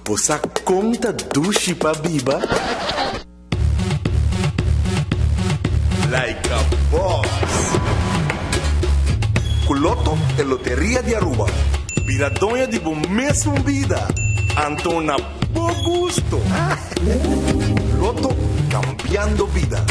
Você conta dushi pa biba? Like a boss. Con Lotto e Lotteria di Aruba. Viradonha di bom mesmo vida. Antona bo gusto. Lotto cambiando vida.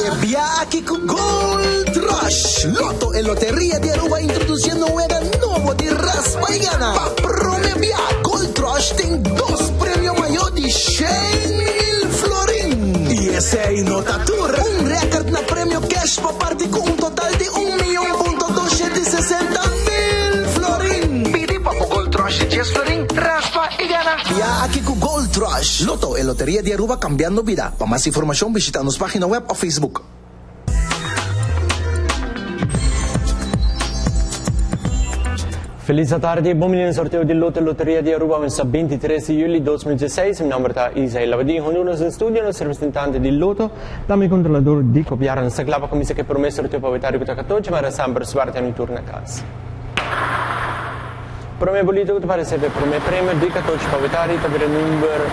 E via aquí con Gold Rush. Lotto e Lotteria di Aruba introduciendo un juego nuevo de raspa y gana. Pa premiar Gold Rush tem 2 premios mayor de 100,000 florín. Y ese ahí nota tour. Un récord na premio cash pa parte con un total de 1.260,000 florín. Pidi pa Gold Rush de 10 florín, raspa y gana. Via aquí con Gold Rush. Lotto e Lotteria di Aruba cambiando vida. Para más información visita nuestra página web o Facebook. Feliz tarde, bom menino sorteio de Lotto e Lotteria di Aruba mensa 23 de julho de 2016. Meu nome é Isaí Lavadi, honoros em estúdio, nosso representante de Lotto, também controlador de copiar nessa clava como isso que promete sorteio para o vitário que está hoje, mas sempre suarte no turno na casa. Prome bolito que para receber prome prêmio de 14 para o vitário, para o número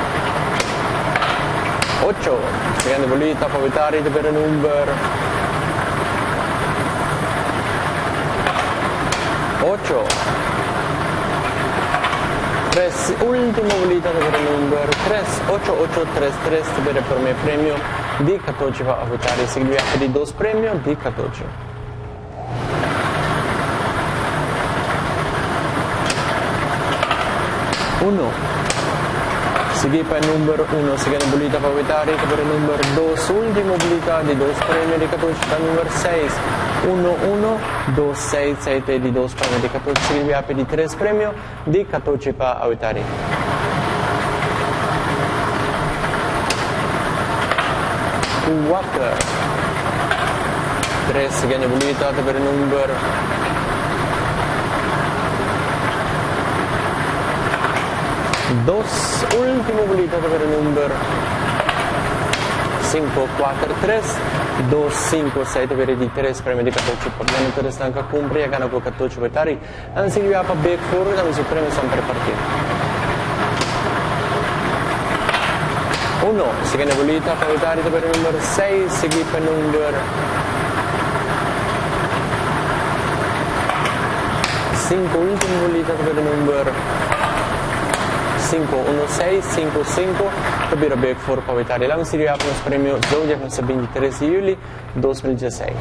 8. Segundo bolito para o vitário, para o número 8. 3, último bolita per il numero 38833 per il primo premio di 14 va a votare seguito di 2 premio di 14. Uno sigue per il numero 1 seconda bolita per votare per il numero 2 ultimo bolita di 2 premio di 14 per il numero 6 1 1 2 6 7 di 2 premio di 14 seguito di 3 premio di 14 per votare. Quattro 3 seconda bolita per il numero 2 ultimo bolita per il numero 5 4 3 2 5 6 per di 3 premi di 14 problemi per stanca compri e gana con 14 vetari anzi vi apa back forward da mi premi sempre partito 1 seconda bolita per vetari per il numero 6 segui per il numero 5 ultimo bolita per il numero 5, 1, 6, 5, 5 per il back for Pavitari. La si riapre il premio Zodiac nel 23 di luglio 2016.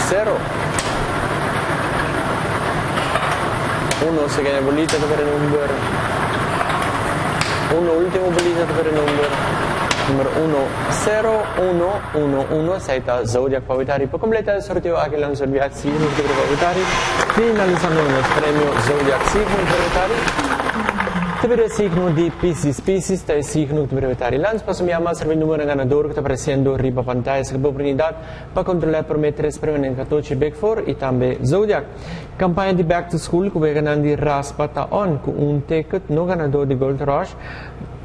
Zero 1 seconda bolita per il numero 1 ultimo bolita per il numero 1 0 1 1 1 6 Zodiac Pavitari per completare il sorteo anche la Zodiac Signor di Pavitari finalizzando il premio Zodiac Signor di Pavitari Tebre signo di Pisces te signo di Pavitari Lans pasum a más el número ganador que está apareciendo arriba pantalla esa oportunidad para controlar prometer esse premio en 14 Big 4 e também Zodiac campanha de Back to School que vai ganhando raspa tá on com ticket no ganador de Gold Rush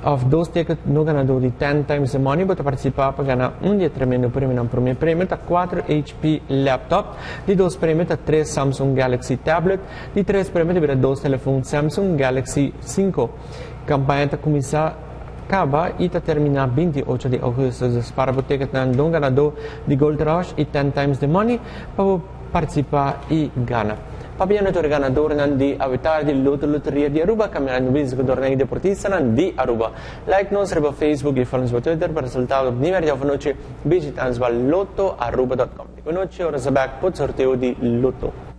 of 2 tickets no ganador di 10 times the money per partecipare per ganare un tremendo premio nel primo premio da 4 HP laptop di 2 premi da 3 Samsung Galaxy tablet di 3 premi per 2 telefoni Samsung Galaxy 5 campagna da cominciare acaba e termina 28 di agosto para o ticket no ganador di Gold Rush e 10 times the money per partecipare e ganare Papiano to ganador di Avatar di Lotto Lotteria di Aruba, cambiando visto che tornei deportista di Aruba. Like nos reba Facebook e follow nos Twitter per risultato di Merdia of noce visita nos lottoaruba.com. Di conosce ora sabak pot sorteo di Lotto.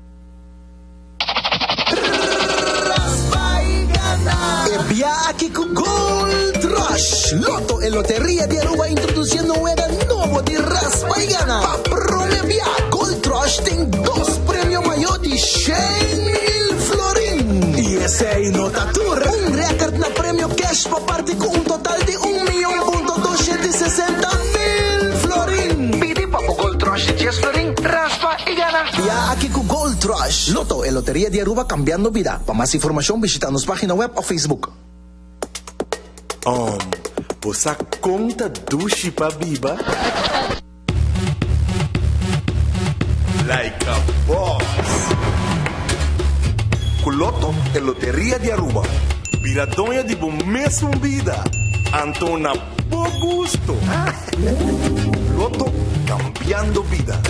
E via aquí con Gold Rush. Lotto e Lotteria di Aruba introduciendo un juego nuevo de raspa y gana. Pa premiar Gold Rush tem 2 premios mayor de 100,000 florín. Y ese ahí nota tour. Un récord na premio cash pa parte con un total de 1.260.000 florín. Pidi pa Jess Florin, raspa y gana. Ya aquí con Gold Rush. Lotto, el Lotería de Aruba cambiando vida. Para más información visita nuestra página web o Facebook. Você conta dushi pa biba? Like a boss. Con Lotto, el Lotería de Aruba. Viradonha de bom mesmo vida. Antona bom gusto. Lotto cambiando vida.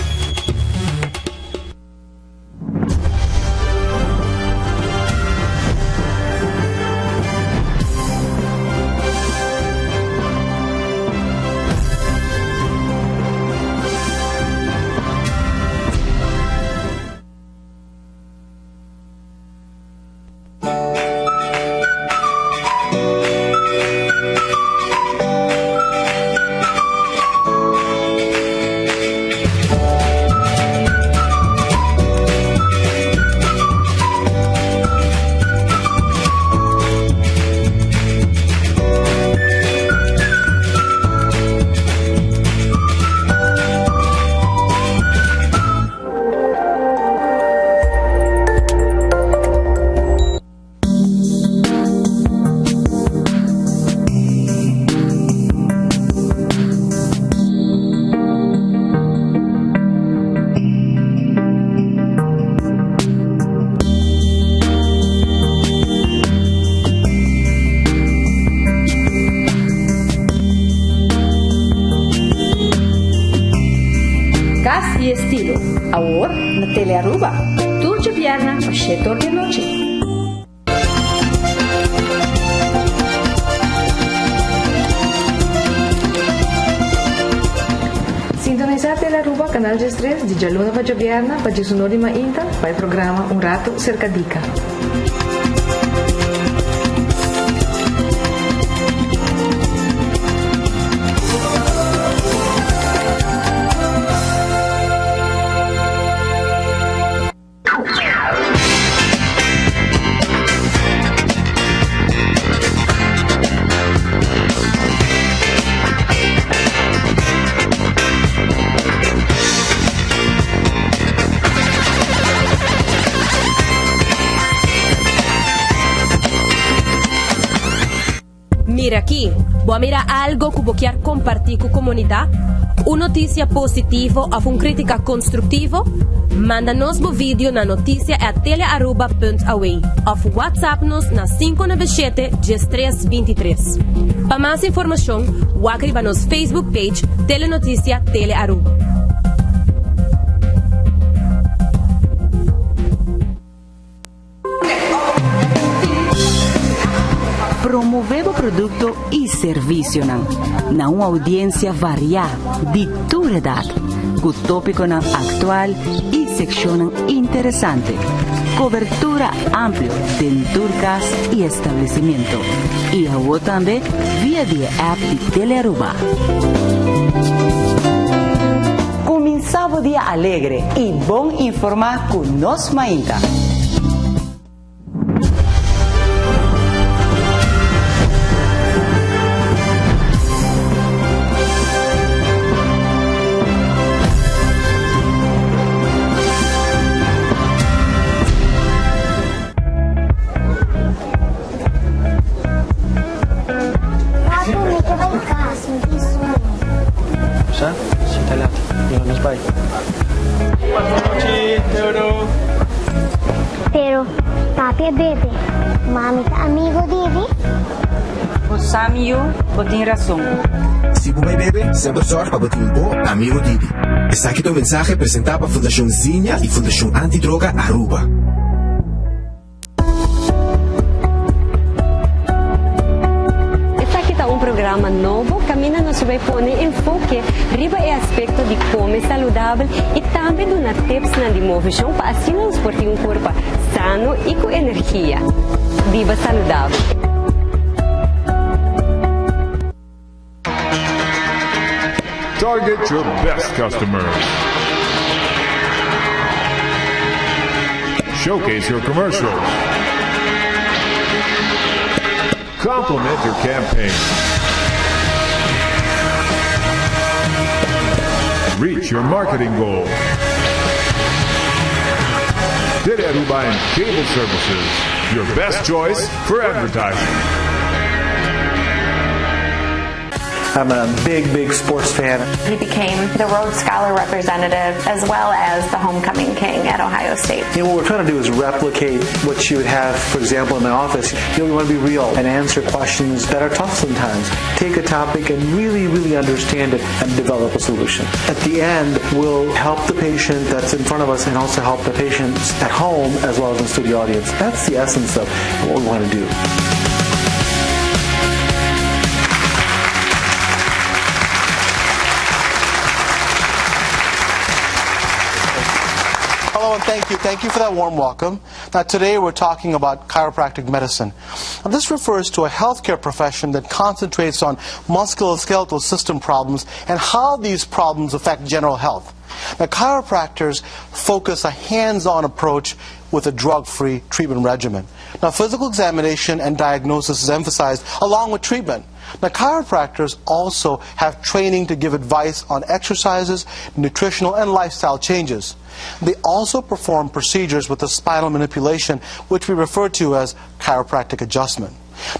Y estilo. Ahora, la tele Aruba. Tu gioviarna a 7 de noche. Sintonizar tele Aruba, canal 3, de Jaluna para gioviarna, para Jesunori Mainta, para el programa Un Rato Cercadica. Mira aqui, vou mirar algo que vou querer compartilhar com a comunidade. Uma notícia positiva ou uma crítica construtiva? Manda-nos um vídeo na noticia@telearuba.away ou WhatsApp-nos na 597-1323. Para mais informação, escreva nos Facebook page Telenotícia Telearuba. Promover o produto e serviço na uma audiência variada de toda idade, com tópico atual e secção interessante, cobertura ampla de turcas e estabelecimento, e agora também via de app de Telearuba. Começava o dia alegre e bom informar com nós mainta. Pero papi bebe, mami tá amigo dele. O Samio tem razão. Si você bebe, sempre sorte para bater bom amigo dele. Está aqui o mensagem apresentado para a Fundação Zinha e Fundação Antidroga Aruba. Programa novo, Camina nos vai pôr enfoque riba é aspecto de como é saudável e também dar tips na demovição para assim nos portar um corpo sano e com energia. Viva saudável. Target your best customers. Showcase your commercials. Complement your campaign. Reach your marketing goal. Dede Aruba and Cable Services, your best choice for advertising. I'm a big sports fan. He became the Rhodes Scholar representative as well as the homecoming king at Ohio State. You know, what we're trying to do is replicate what you would have, for example, in my office. You know, we want to be real and answer questions that are tough sometimes. Take a topic and really understand it and develop a solution. At the end, we'll help the patient that's in front of us and also help the patients at home as well as in the studio audience. That's the essence of what we want to do. Hello and thank you. Thank you for that warm welcome. Now today we're talking about chiropractic medicine. Now, this refers to a healthcare profession that concentrates on musculoskeletal system problems and how these problems affect general health. Now chiropractors focus a hands-on approach with a drug-free treatment regimen. Now physical examination and diagnosis is emphasized along with treatment. Now chiropractors also have training to give advice on exercises, nutritional and lifestyle changes. They also perform procedures with the spinal manipulation, which we refer to as chiropractic adjustment.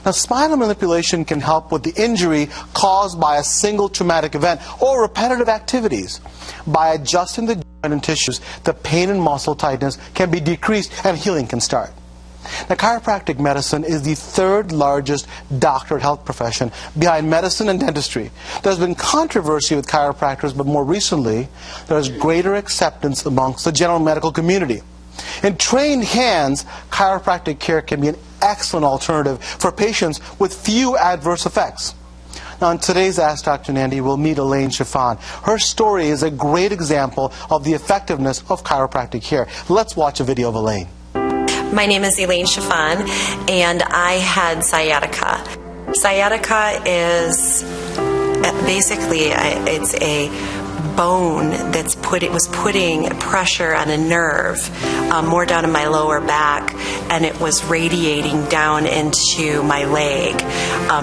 Now spinal manipulation can help with the injury caused by a single traumatic event or repetitive activities. By adjusting the joint and tissues, the pain and muscle tightness can be decreased and healing can start. Now, chiropractic medicine is the third largest doctorate health profession behind medicine and dentistry. There's been controversy with chiropractors, but more recently, there is greater acceptance amongst the general medical community. In trained hands, chiropractic care can be an excellent alternative for patients with few adverse effects. Now, in today's Ask Dr. Nandi, we'll meet Elaine Chiffon. Her story is a great example of the effectiveness of chiropractic care. Let's watch a video of Elaine. My name is Elaine Chiffon, and I had sciatica. Sciatica is basically it's a bone that's was putting pressure on a nerve more down in my lower back, and it was radiating down into my leg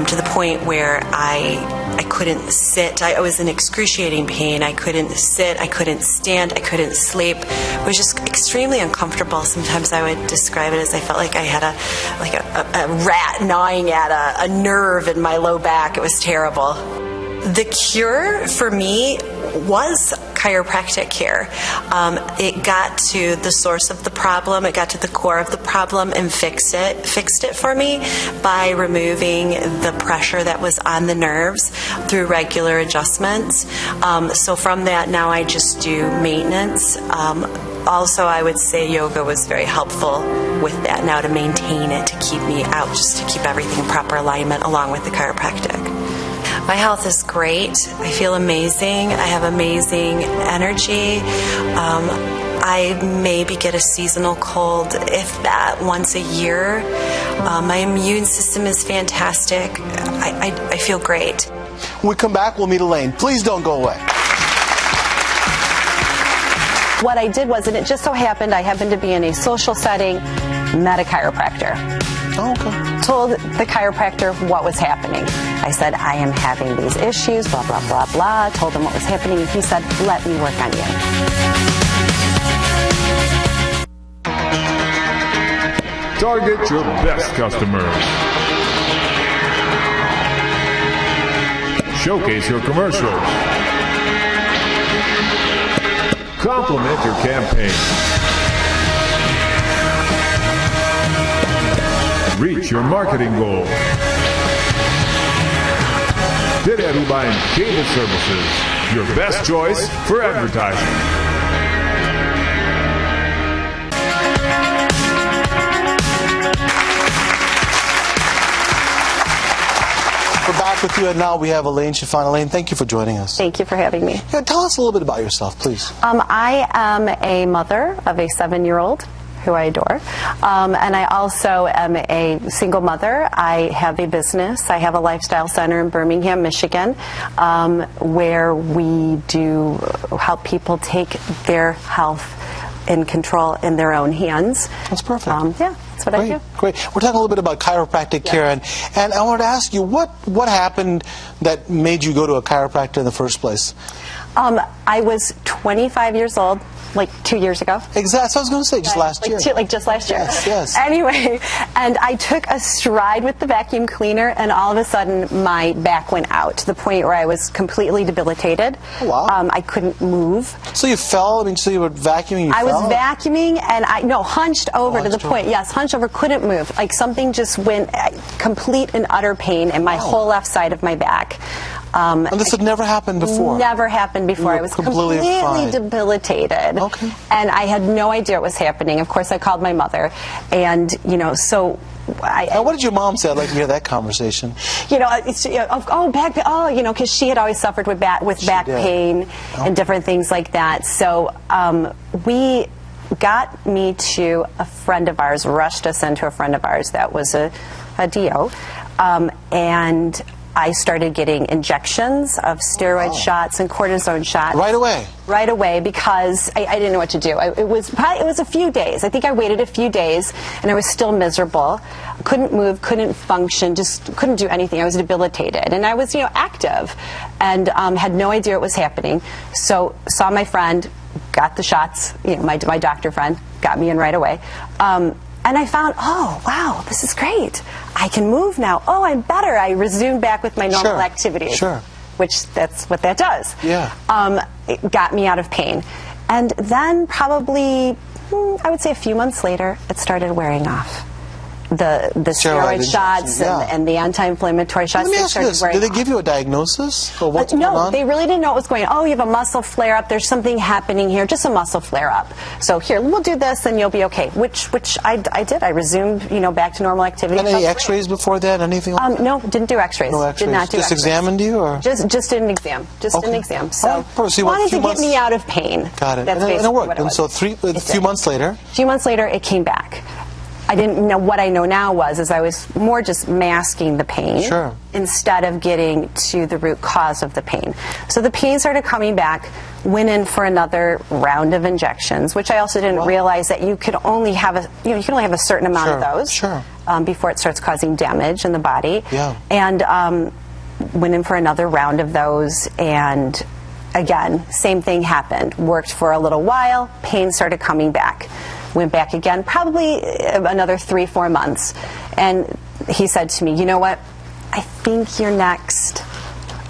to the point where I couldn't sit. I was in excruciating pain. I couldn't sit. I couldn't stand. I couldn't sleep. It was just extremely uncomfortable. Sometimes I would describe it as I felt like I had a rat gnawing at a nerve in my low back. It was terrible. The cure for me was chiropractic care. It got to the source of the problem, it got to the core of the problem and fixed it for me by removing the pressure that was on the nerves through regular adjustments. So from that, now I just do maintenance. Also, I would say yoga was very helpful with that now to maintain it, to keep me out, just to keep everything in proper alignment along with the chiropractic. My health is great. I feel amazing. I have amazing energy. I maybe get a seasonal cold, if that, once a year. My immune system is fantastic. I feel great. When we come back, we'll meet Elaine. Please don't go away. What I did was, and it just so happened, I happened to be in a social setting, met a chiropractor. Oh, okay. Told the chiropractor what was happening. I said, I am having these issues, blah, blah, blah, blah. Told him what was happening, and he said, let me work on you. Target your best customers. Showcase your commercials. Complement your campaign. Reach your marketing goal. Dede Aruba and Cable Services, your best choice for advertising. We're back with you, and now we have Elaine Chiffon. Elaine, thank you for joining us. Thank you for having me. Yeah, tell us a little bit about yourself, please. I am a mother of a 7-year-old who I adore, and I also am a single mother. I have a business. I have a lifestyle center in Birmingham, Michigan, where we do help people take their health in control in their own hands. That's perfect. Yeah. That's what I do. Great. We're talking a little bit about chiropractic care, and I wanted to ask you, what happened that made you go to a chiropractor in the first place? I was 25 years old, like 2 years ago. Exactly. That's what I was going to say, just last year. Just last year. Yes. Anyway, and I took a stride with the vacuum cleaner, and all of a sudden my back went out to the point where I was completely debilitated. Oh, wow. I couldn't move. So you fell? I mean, so you were vacuuming, I was vacuuming, and hunched over to the point, hunched over, couldn't move. Like something just went complete and utter pain in my whole left side of my back. And this had never happened before? Never happened before. I was completely debilitated. Okay. And I had no idea what was happening. Of course, I called my mother. And, so... Now, what did your mom say? I'd like to hear that conversation. Back pain. Because she had always suffered with back pain and different things like that. So we got me to a friend of ours, rushed us into a friend of ours that was a DO. And I started getting injections of steroid shots and cortisone shots. Right away? Right away, because I didn't know what to do. It was a few days. I think I waited a few days, and I was still miserable. Couldn't move, couldn't function, just couldn't do anything. I was debilitated. And I was, active, and had no idea what was happening. So saw my friend, got the shots, my doctor friend, got me in right away. And I found, oh, wow, this is great. I can move now. Oh, I'm better. I resumed back with my normal activities. Sure. Which that's what that does. Yeah. It got me out of pain. And then probably, I would say a few months later, it started wearing off. The steroid shots and the anti-inflammatory shots. Let me ask you this. Did they give you a diagnosis? Or what's going on? No, they really didn't know what was going on. Oh, you have a muscle flare-up. There's something happening here. Just a muscle flare-up. So here, we'll do this and you'll be okay. Which I did. I resumed, back to normal activity. And any x-rays before that? Anything like that? No, didn't do x-rays. No x-rays. Did not do Just x-rays. examined you? Or? Just did an exam. An exam. So wanted to get me out of pain. Got it. That's and it worked. what it was. And so a few months later? A few months later, it came back. I didn't know what I know now is I was more just masking the pain instead of getting to the root cause of the pain. So the pain started coming back, went in for another round of injections, which I also didn't realize that you could only have a certain amount of those before it starts causing damage in the body. Yeah. And went in for another round of those, and again, same thing happened. Worked for a little while, pain started coming back. Went back again, probably another 3-4 months. And he said to me, you know what, I think your next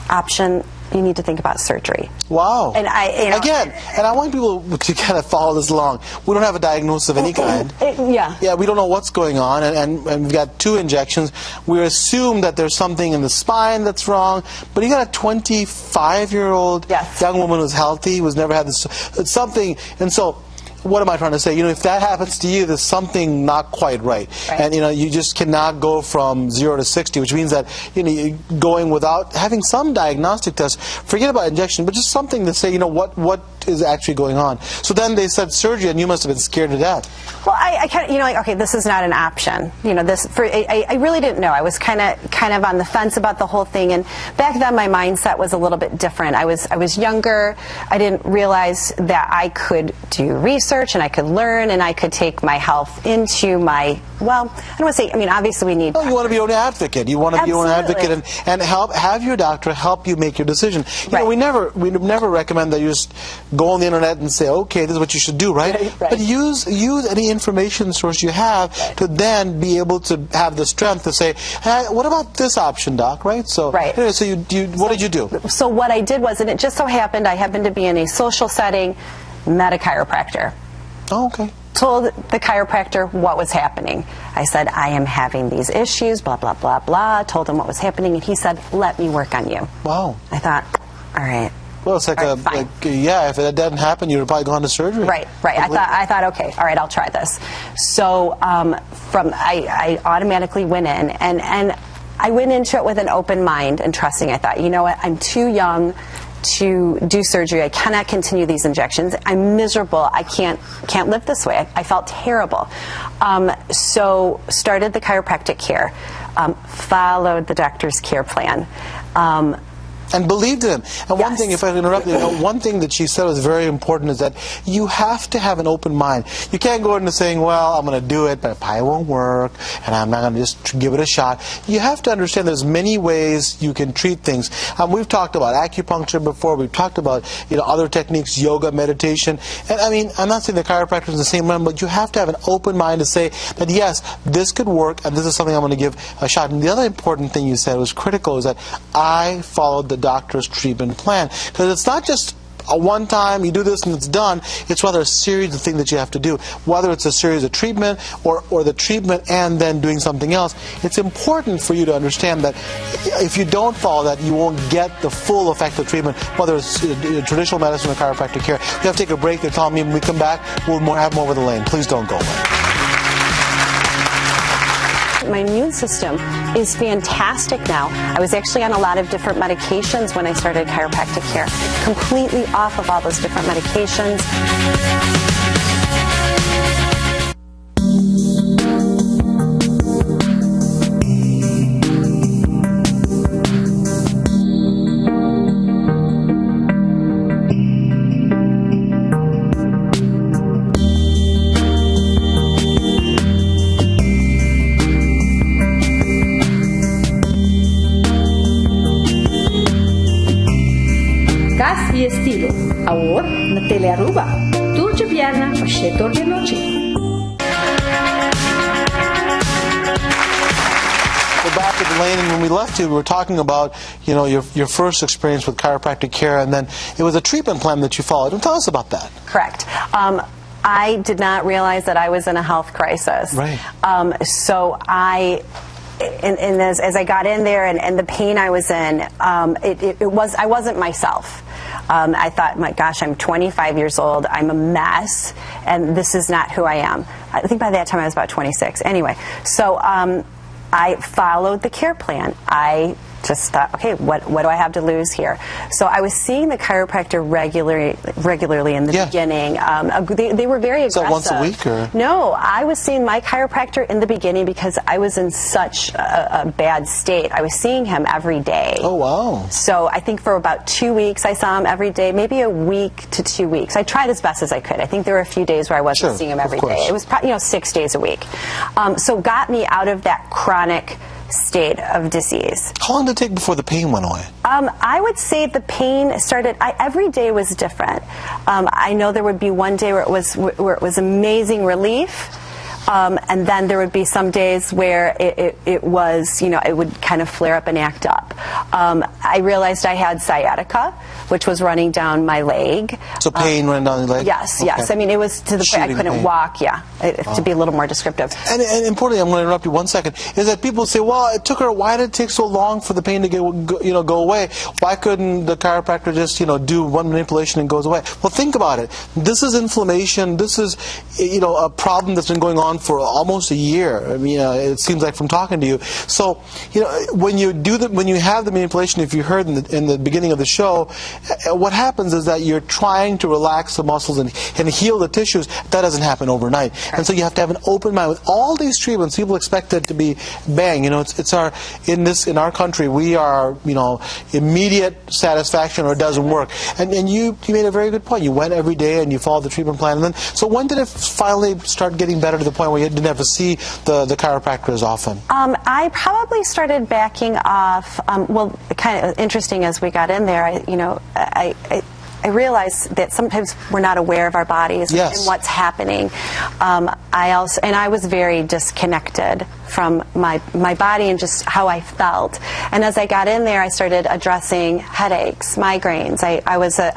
option, you need to think about surgery. Wow. And again, and I want people to kind of follow this along. We don't have a diagnosis of any kind. Yeah, we don't know what's going on, and we've got 2 injections. We assume that there's something in the spine that's wrong, but you got a 25-year-old young woman who's healthy, who's never had this. It's something, and so what am I trying to say? If that happens to you, there's something not quite right. And you just cannot go from 0 to 60, which means that you're going without having some diagnostic test. Forget about injection, but just something to say, what is actually going on. So then they said surgery, and you must have been scared to death. Well, I kind of, okay, this is not an option. I really didn't know. I was kind of on the fence about the whole thing, and back then my mindset was a little bit different. I was younger. I didn't realize that I could do research and I could learn and I could take my health into my, well, I don't want to say, obviously we need... No, you want to be your own advocate. You want to be your own advocate and have your doctor help you make your decision. We never recommend that you just go on the internet and say, okay, this is what you should do, right? But use any information source you have to then be able to have the strength to say, hey, what about this option, doc, right? So, so what did you do? So what I did was, and it just so happened, I happened to be in a social setting, met a chiropractor. Oh, okay. Told the chiropractor what was happening. I said, I am having these issues, blah, blah, blah, blah. Told him what was happening, and he said, let me work on you. Wow. I thought, all right. Well, it's like if it didn't happen, you would have probably gone to surgery. Right. I thought, okay, all right, I'll try this. So I automatically went in, and I went into it with an open mind and trusting. I thought, you know what, I'm too young to do surgery. I cannot continue these injections. I'm miserable. I can't live this way. I felt terrible. So started the chiropractic care, followed the doctor's care plan. and believed in him. And one thing, if I interrupt you, one thing that she said was very important is that you have to have an open mind. You can't go into saying, well, I'm going to do it, but it probably won't work, and I'm not going to just give it a shot. You have to understand there's many ways you can treat things. We've talked about acupuncture before. We've talked about other techniques, yoga, meditation. And I mean, I'm not saying the chiropractor is the same one, but you have to have an open mind to say that yes, this could work, and this is something I'm going to give a shot. And the other important thing you said was critical is that I followed the doctor's treatment plan, because it's not just a one time you do this and it's done. It's rather a series of things that you have to do, whether it's a series of treatment or the treatment and then doing something else. It's important for you to understand that if you don't follow that, you won't get the full effect of treatment, whether it's traditional medicine or chiropractic care. We have to take a break. They're telling me when we come back we'll have more over the lane. Please don't go away. My immune system is fantastic now. I was actually on a lot of different medications when I started chiropractic care, completely off of all those different medications. Y estilo, ahora na Telearuba. Tour de Vierna, a 7 da noite. We're back at the lane, and when we left you, we were talking about your first experience with chiropractic care, and then it was a treatment plan that you followed. And tell us about that. Correct. I did not realize that I was in a health crisis. Right. So I. And as I got in there and the pain I was in, I wasn't myself. I thought, my gosh, I'm 25 years old, I'm a mess, and this is not who I am. I think by that time I was about 26. Anyway, so I followed the care plan. I just thought, okay, what do I have to lose here? So I was seeing the chiropractor regularly in the beginning. They were very aggressive. So once a week, or? No, I was seeing my chiropractor in the beginning because I was in such a bad state. I was seeing him every day. Oh, wow. So I think for about 2 weeks I saw him every day, maybe a week to 2 weeks. I tried as best as I could. I think there were a few days where I wasn't seeing him every day. It was probably 6 days a week. So got me out of that chronic state of disease. How long did it take before the pain went away? I would say the pain started, every day was different. I know there would be one day where it was amazing relief. And then there would be some days where it was, it would kind of flare up and act up. I realized I had sciatica, which was running down my leg. So pain running down your leg? Yes, yes. I mean, it was to the point I couldn't walk, to be a little more descriptive. And importantly, I'm going to interrupt you 1 second, is that people say, well, it took her, why did it take so long for the pain to go away? Why couldn't the chiropractor just, do one manipulation and it goes away? Well, think about it. This is inflammation. This is, a problem that's been going on for almost a year. I mean, it seems like from talking to you. So, when you have the manipulation, if you heard in the beginning of the show, what happens is that you're trying to relax the muscles and heal the tissues. That doesn't happen overnight. And so you have to have an open mind. With all these treatments, people expect it to be bang. In our country, we are, immediate satisfaction or it doesn't work. And you made a very good point. You went every day and you followed the treatment plan. And then, so when did it finally start getting better to the point where you didn't have to see the chiropractor as often? I probably started backing off. Well, kind of interesting as we got in there. I realized that sometimes we're not aware of our bodies and what's happening. I was very disconnected from my body and just how I felt. And as I got in there, I started addressing headaches, migraines. I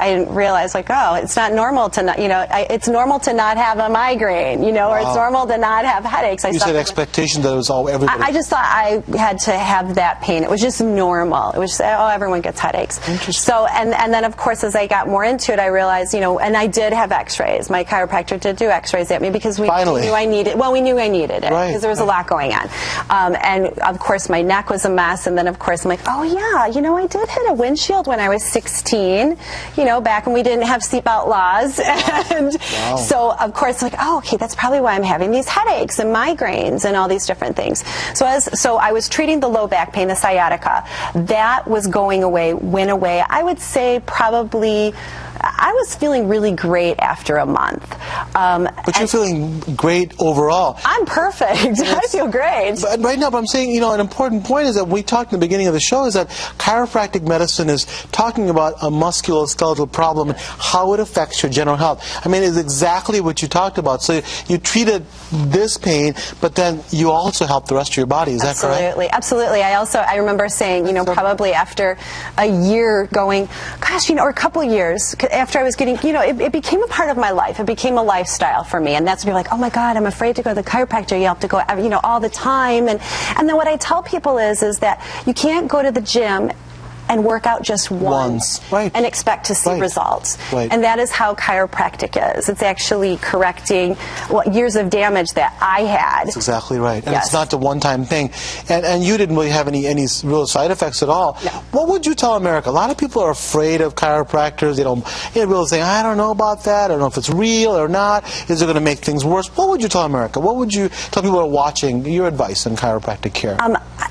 didn't realize, like, oh, it's not normal to not, it's normal to not have a migraine, or it's normal to not have headaches. You said expectation that it was all everybody. I just thought I had to have that pain. It was just normal. It was just, oh, everyone gets headaches. Interesting. So, and then of course, as I got more into it, I realized, and I did have x-rays. My chiropractor did do x-rays at me because we knew I needed it. Well, we knew I needed it because there was a lot going on. And of course, my neck was a mess. And then, of course, I'm like, oh, yeah, I did hit a windshield when I was 16, back when we didn't have seatbelt laws. And so, of course, like, oh, okay, that's probably why I'm having these headaches and migraines and all these different things. So I was treating the low back pain, the sciatica. That was going away, went away. I would say probably I was feeling really great after a month. But you're feeling great overall. I'm perfect. I feel great. But right now, but I'm saying, an important point is that we talked in the beginning of the show is that chiropractic medicine is talking about a musculoskeletal problem and how it affects your general health. I mean, it's exactly what you talked about. So you treated this pain, but then you also help the rest of your body. Is that correct? Absolutely. Absolutely. I remember saying, probably after a year going, gosh, or a couple of years, after I was getting, it became a part of my life. It became a lifestyle for me. And that's when you're like, oh my God, I'm afraid to go to the chiropractor. You have to go, all the time. And then what I tell people is that you can't go to the gym and work out just once and expect to see results. And that is how chiropractic is. It's actually correcting years of damage that I had. That's exactly right. And it's not a one-time thing. And you didn't really have any real side effects at all. No. What would you tell America? A lot of people are afraid of chiropractors. They don't, people say, I don't know about that. I don't know if it's real or not. Is it going to make things worse? What would you tell America? What would you tell people who are watching, your advice on chiropractic care?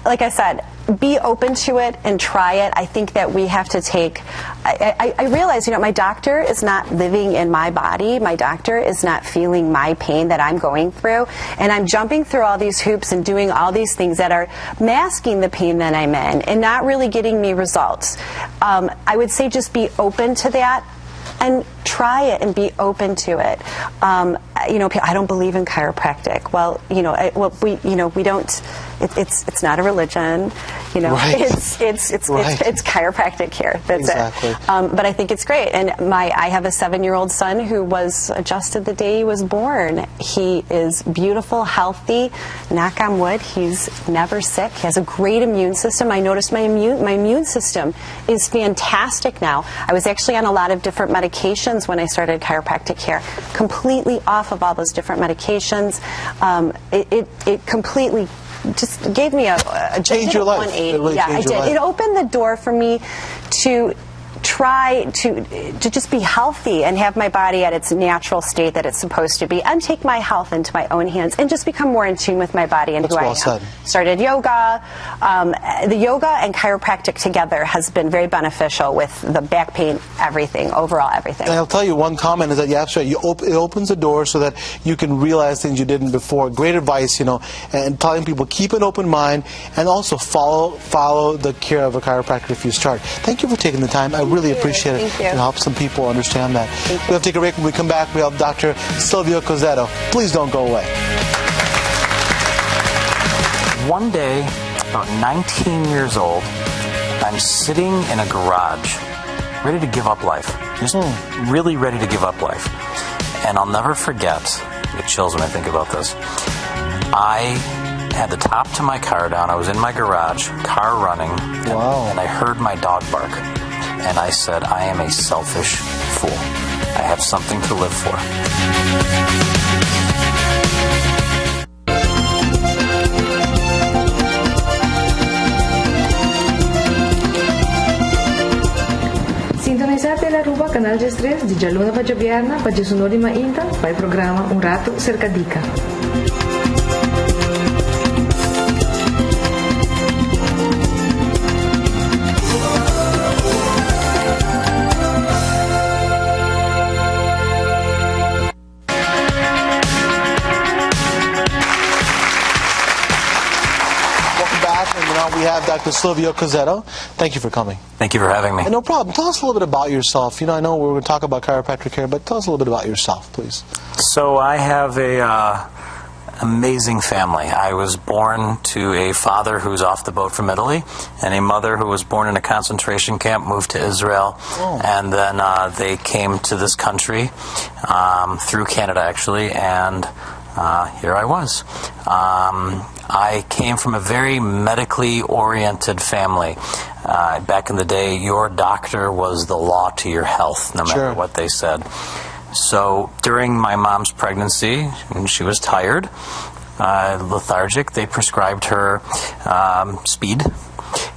Like I said, be open to it and try it. I think that we have to take, I realize, my doctor is not living in my body. My doctor is not feeling my pain that I'm going through. And I'm jumping through all these hoops and doing all these things that are masking the pain that I'm in and not really getting me results. I would say just be open to that and try it and be open to it. I don't believe in chiropractic. Well, we don't. It's not a religion. It's chiropractic care. That's it. But I think it's great. And I have a 7-year-old son who was adjusted the day he was born. He is beautiful, healthy. Knock on wood, he's never sick. He has a great immune system. I noticed my immune system is fantastic now. I was actually on a lot of different medications when I started chiropractic care. Completely off of all those different medications. It completely just gave me a changed your life. 180. Really I did. Life. It opened the door for me to try to just be healthy and have my body at its natural state that it's supposed to be and take my health into my own hands and just become more in tune with my body and who I am. Started yoga. The yoga and chiropractic together has been very beneficial with the back pain, overall everything. And I'll tell you one comment is that it opens the door so that you can realize things you didn't before. Great advice, and telling people keep an open mind and also follow the care of a chiropractor if you start. Thank you for taking the time. I really appreciate it. Thank you. To help some people understand that. We'll take a break. When we come back, we have Dr. Silvio Cozzetto. Please don't go away. One day, about 19 years old, I'm sitting in a garage, ready to give up life. Just really ready to give up life. And I'll never forget, I get chills when I think about this. I had the top to my car down. I was in my garage, car running, and I heard my dog bark. And I said, I am a selfish fool. I have something to live for. Sintonizate la Ruba, canal G3, di Gialluna Pagiabiarna, Pagisunori Mainta, fa il programma Un Rato Cercadica. We have Dr. Silvio Cozzetto. Thank you for coming. Thank you for having me. No problem. Tell us a little bit about yourself. I know we're going to talk about chiropractic care, but tell us a little bit about yourself, please. So I have a amazing family. I was born to a father who's off the boat from Italy, and a mother who was born in a concentration camp, moved to Israel, and then they came to this country through Canada, actually, and here I was. I came from a very medically oriented family. Back in the day, your doctor was the law to your health, no matter Sure. what they said. So during my mom's pregnancy, when she was tired, lethargic, they prescribed her speed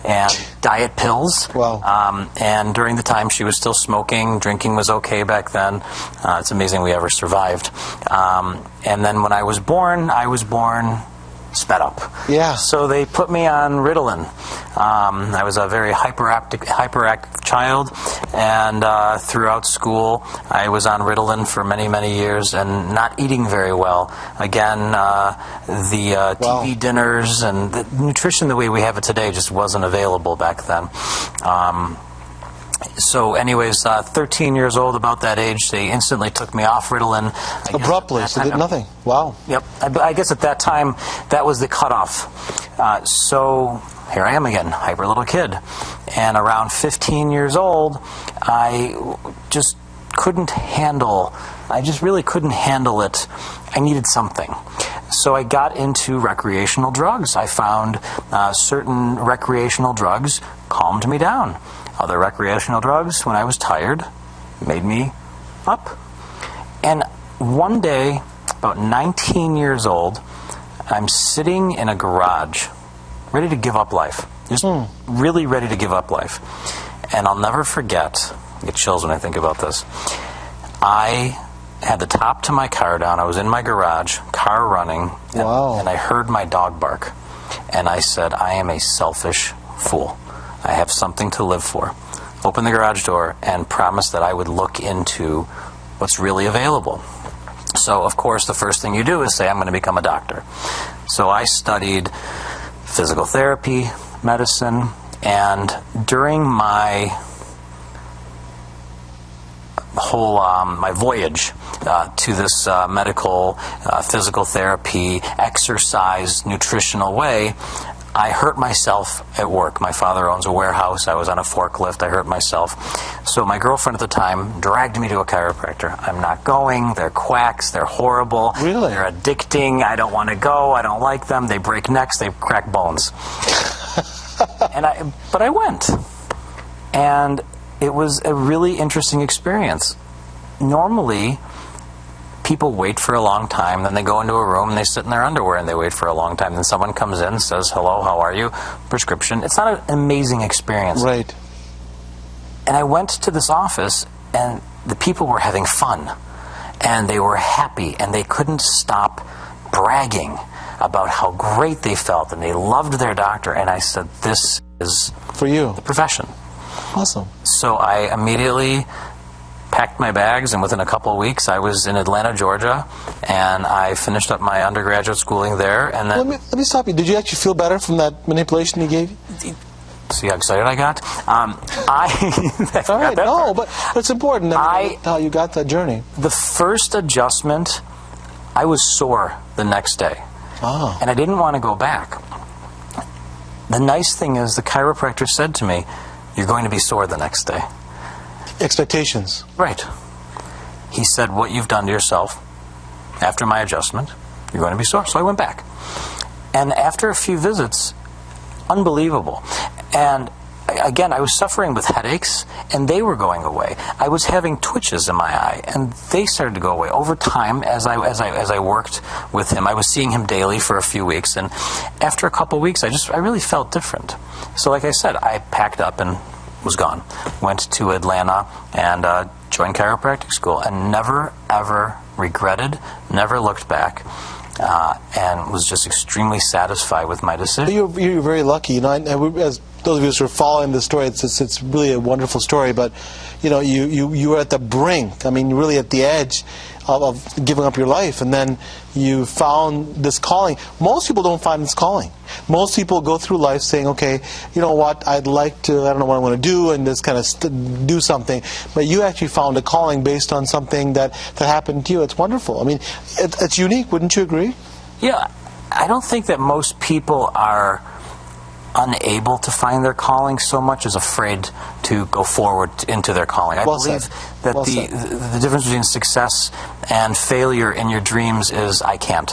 and diet pills. Wow. And during the time she was still smoking, drinking was okay back then. It's amazing we ever survived. And then when I was born sped up. Yeah. So they put me on Ritalin. I was a very hyperactive child, and throughout school I was on Ritalin for many, many years and not eating very well. Again, the TV dinners and the nutrition the way we have it today just wasn't available back then. So anyways, 13 years old, about that age, they instantly took me off Ritalin. Abruptly, so did nothing. Wow. Yep. I guess at that time, that was the cutoff. So here I am again, hyper little kid. And around 15 years old, I just really couldn't handle it. I needed something. So I got into recreational drugs. I found certain recreational drugs calmed me down. Other recreational drugs, when I was tired, made me up. And one day, about 19 years old, I'm sitting in a garage, ready to give up life. Just really ready to give up life. And I'll never forget, I get chills when I think about this. I had the top to my car down. I was in my garage, car running, and I heard my dog bark. And I said, I am a selfish fool. I have something to live for. Open the garage door and promise that I would look into what's really available. So, of course, the first thing you do is say, I'm going to become a doctor. So I studied physical therapy, medicine, and during my whole my voyage to this medical, physical therapy, exercise, nutritional way, I hurt myself at work. My father owns a warehouse. I was on a forklift. I hurt myself. So my girlfriend at the time dragged me to a chiropractor. I'm not going. They're quacks. They're horrible. Really? They're addicting. I don't want to go. I don't like them. They break necks. They crack bones. But I went. And it was a really interesting experience. Normally, people wait for a long time, then they go into a room and they sit in their underwear and they wait for a long time. Then someone comes in and says, hello, how are you? Prescription. It's not an amazing experience. Right. And I went to this office and the people were having fun and they were happy and they couldn't stop bragging about how great they felt and they loved their doctor. And I said, this is for you, the profession. Awesome. So I immediately packed my bags, and within a couple of weeks I was in Atlanta, Georgia, and I finished up my undergraduate schooling there. And then let me stop you. Did you actually feel better from that manipulation he gave you? See how excited I got? All right, no, but it's important how you got that journey. The first adjustment, I was sore the next day, and I didn't want to go back. The nice thing is the chiropractor said to me, you're going to be sore the next day. Expectations. Right. He said, what you've done to yourself after my adjustment, you're going to be sore. So I went back. And after a few visits, unbelievable. And again, I was suffering with headaches, and they were going away. I was having twitches in my eye, and they started to go away. Over time, as I worked with him, I was seeing him daily for a few weeks, and after a couple of weeks, I really felt different. So like I said, I packed up and was gone. Went to Atlanta and joined chiropractic school, and never, ever regretted, never looked back, and was just extremely satisfied with my decision. You're very lucky. You know, as those of you who are following the story, it's really a wonderful story. But you know, you were at the brink. I mean, really at the edge of giving up your life, and then you found this calling. Most people don't find this calling. Most people go through life saying, okay, you know what, I'd like to, I don't know what I want to do, and just kind of do something. But you actually found a calling based on something that happened to you. It's wonderful. I mean, it's unique, wouldn't you agree? Yeah, I don't think that most people are unable to find their calling so much as afraid to go forward into their calling. I believe that the difference between success and failure in your dreams is I can't.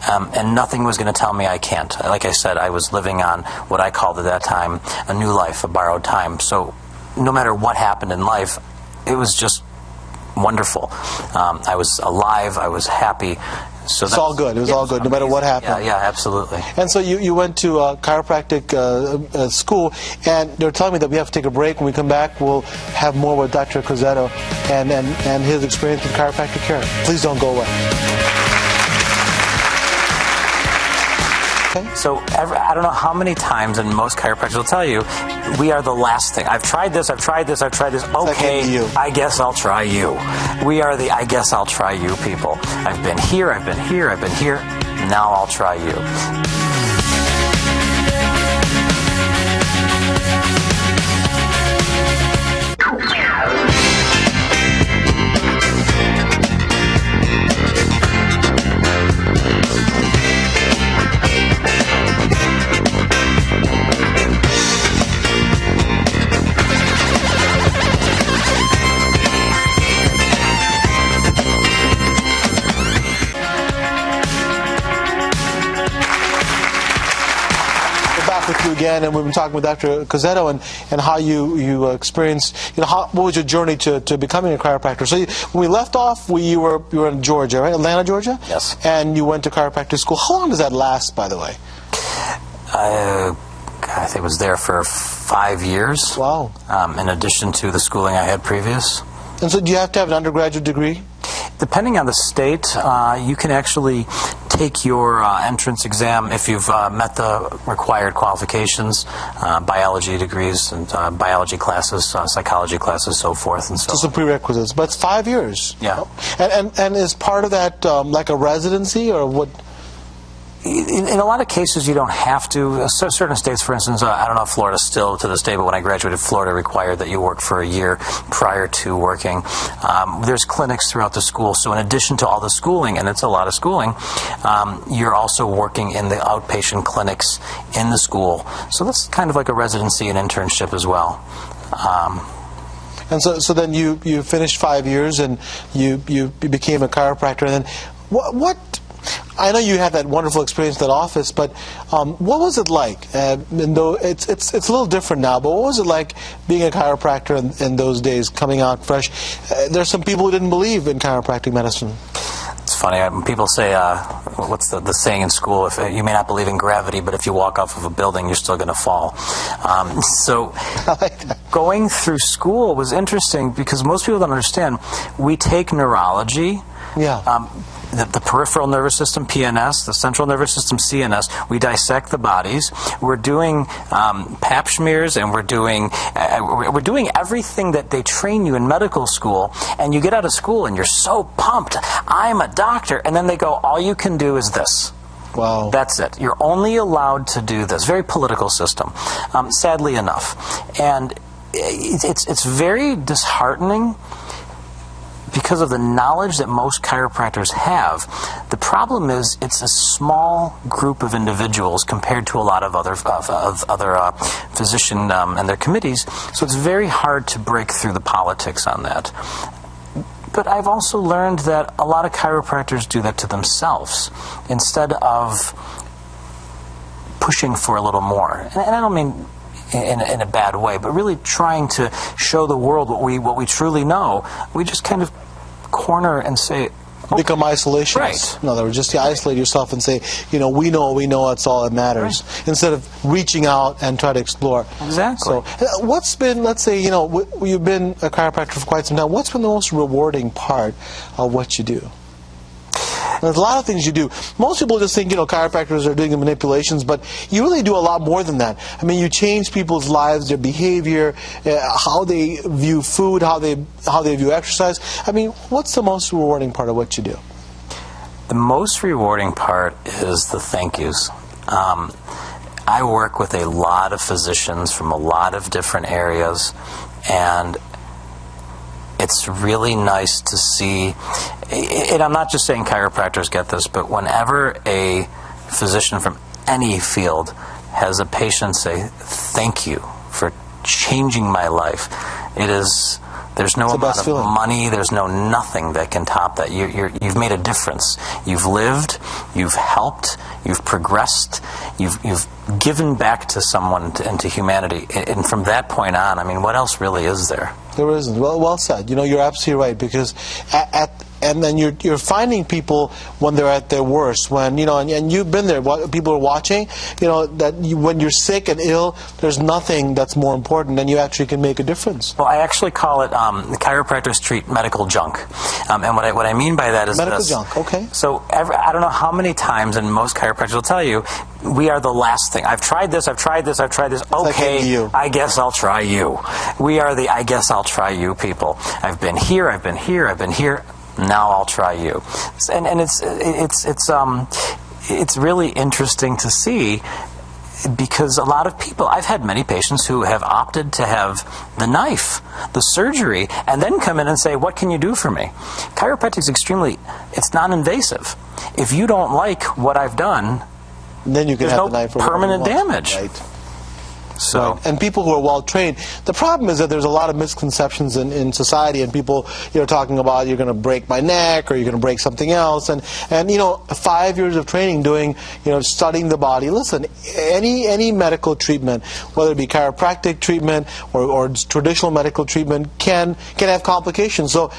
and nothing was going to tell me I can't. Like I said, I was living on what I called at that time a new life, a borrowed time. So no matter what happened in life, it was just wonderful. I was alive. I was happy. So it's all good. It was all good, no matter what happened. Yeah, absolutely. And so you went to chiropractic school, and they're telling me that we have to take a break. When we come back, we'll have more with Dr. Cozzetto and his experience with chiropractic care. Please don't go away. Okay. So I don't know how many times, and most chiropractors will tell you, we are the last thing. I've tried this, I've tried this, I've tried this. Okay, I guess I'll try you. We are the I guess I'll try you people. I've been here, I've been here, I've been here. Now I'll try you. With you again, and we've been talking with Dr. Cozzetto and how you experienced, what was your journey to becoming a chiropractor? So when we left off, you were in Georgia, right? Atlanta, Georgia? Yes. And you went to chiropractic school. How long does that last, by the way? I think I was there for 5 years. Wow. In addition to the schooling I had previous. And so do you have to have an undergraduate degree? Depending on the state, you can actually take your entrance exam if you've met the required qualifications, biology degrees and biology classes, psychology classes, so forth and so on. So some prerequisites, but it's 5 years. Yeah. And is part of that like a residency, or what? In a lot of cases, you don't have to. Certain states, for instance, I don't know if Florida still to this day, but when I graduated, Florida required that you work for a year prior to working. There's clinics throughout the school, so in addition to all the schooling, and it's a lot of schooling, you're also working in the outpatient clinics in the school. So that's kind of like a residency and internship as well. And so then you finished 5 years, and you became a chiropractor, and then what I know you had that wonderful experience in that office, but what was it like? And though it's a little different now, but what was it like being a chiropractor in those days, coming out fresh? There's some people who didn't believe in chiropractic medicine. It's funny, people say, what's the saying in school, if you may not believe in gravity, but if you walk off of a building, you're still going to fall. So I like that. Going through school was interesting because most people don't understand. We take neurology, the peripheral nervous system, PNS, the central nervous system, CNS. We dissect the bodies. We're doing pap smears, and we're doing everything that they train you in medical school. And you get out of school, and you're so pumped. I'm a doctor. And then they go, all you can do is this. Wow. That's it. You're only allowed to do this. Very political system, sadly enough. And it's very disheartening because of the knowledge that most chiropractors have. The problem is it's a small group of individuals compared to a lot of other physician and their committees, so it's very hard to break through the politics on that. But I've also learned that a lot of chiropractors do that to themselves instead of pushing for a little more. And I don't mean in a bad way, but really trying to show the world what we truly know. We just kind of corner and say, become isolationists. Right. In other words, just isolate yourself and say, we know that's all that matters, instead of reaching out and try to explore. Exactly. So what's been, let's say, you've been a chiropractor for quite some time, what's been the most rewarding part of what you do? There's a lot of things you do. Most people just think, chiropractors are doing the manipulations, but you really do a lot more than that. I mean, you change people's lives, their behavior, how they view food, how they view exercise. I mean, what's the most rewarding part of what you do? The most rewarding part is the thank yous. I work with a lot of physicians from a lot of different areas, and it's really nice to see, and I'm not just saying chiropractors get this, but whenever a physician from any field has a patient say, thank you for changing my life, it is There's no amount of money, there's no nothing that can top that. You've made a difference. You've lived, you've helped, you've progressed, you've given back to someone and to humanity. And from that point on, I mean, what else really is there? There isn't. Well said. You know, you're absolutely right, because and then you're finding people when they're at their worst, when, you know, and you've been there, people are watching, you know, that when you're sick and ill, there's nothing that's more important than you actually can make a difference. Well, I actually call it the chiropractors treat medical junk. And what I mean by that is medical this. Junk, okay. So I don't know how many times, and most chiropractors will tell you, we are the last thing. I've tried this, I've tried this, I've tried this. Okay, I guess I'll try you. We are the I guess I'll try you people. I've been here, I've been here, I've been here. Now I'll try you. And it's really interesting to see, because a lot of people, I've had many patients who have opted to have the knife, the surgery, and then come in and say, what can you do for me? Chiropractic is it's non-invasive. If you don't like what I've done, then you can there's have no the knife permanent damage. Right. So, right. And people who are well trained. The problem is that there's a lot of misconceptions in society, and people, you know, talking about you're going to break my neck or you're going to break something else, and you know, 5 years of training doing, you know, studying the body. Listen, any medical treatment, whether it be chiropractic treatment or traditional medical treatment, can have complications. So,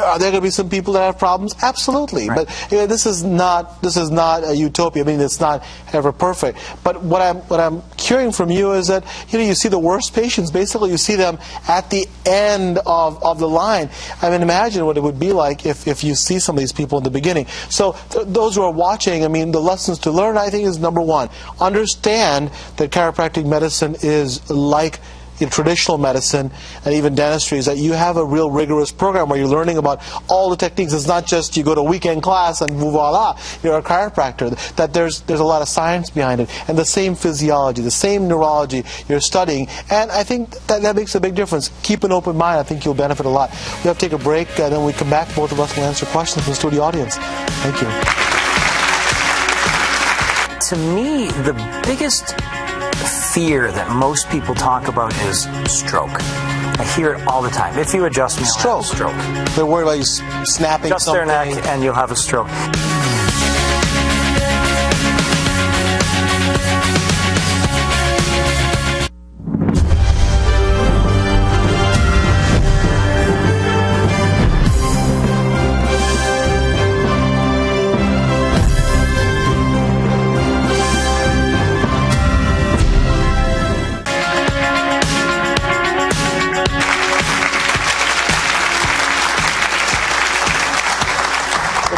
are there going to be some people that have problems? Absolutely. Right. But you know, this is not a utopia. I mean, it's not ever perfect. But what I'm hearing from you is that, you know, you see the worst patients, basically you see them at the end of the line. I mean, imagine what it would be like if you see some of these people in the beginning. So those who are watching, I mean, the lessons to learn, I think, is number one, understand that chiropractic medicine is like in traditional medicine and even dentistry, is that you have a real rigorous program where you're learning about all the techniques. It's not just you go to a weekend class and voila, you're a chiropractor. That there's a lot of science behind it, and the same physiology, the same neurology you're studying. And I think that makes a big difference. Keep an open mind. I think you'll benefit a lot. We have to take a break, and then we come back. Both of us will answer questions from the studio audience. Thank you. To me, the biggest fear that most people talk about is stroke. I hear it all the time. If you adjust me, I'll have a stroke. They're worried about you snapping Adjust something. their neck and you'll have a stroke.